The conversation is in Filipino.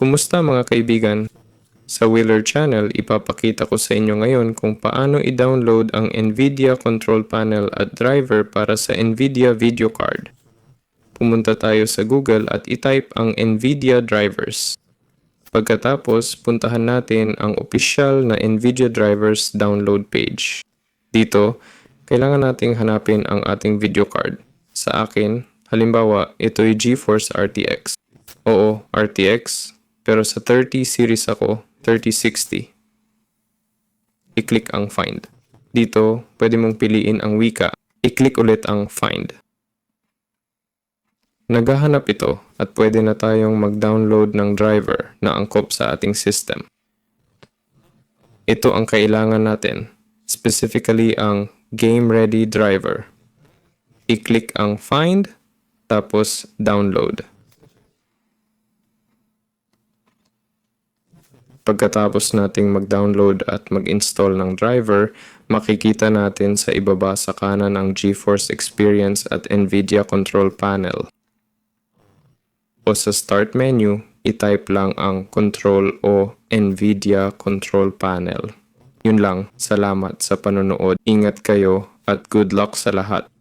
Kumusta mga kaibigan? Sa Wheeler Channel, ipapakita ko sa inyo ngayon kung paano i-download ang NVIDIA Control Panel at driver para sa NVIDIA Video Card. Pumunta tayo sa Google at i-type ang NVIDIA drivers. Pagkatapos, puntahan natin ang opisyal na NVIDIA drivers download page. Dito, kailangan nating hanapin ang ating video card. Sa akin, halimbawa, ito'y GeForce RTX. Oo, RTX. Pero sa 30 series ako, 3060. I-click ang Find. Dito, pwede mong piliin ang wika. I-click ulit ang Find. Naghahanap ito at pwede na tayong mag-download ng driver na angkop sa ating system. Ito ang kailangan natin, specifically ang Game Ready driver. I-click ang Find, tapos Download. Pagkatapos nating mag-download at mag-install ng driver, makikita natin sa ibaba sa kanan ang GeForce Experience at NVIDIA Control Panel. O sa Start menu, i-type lang ang Control o NVIDIA Control Panel. Yun lang, salamat sa panonood. Ingat kayo at good luck sa lahat.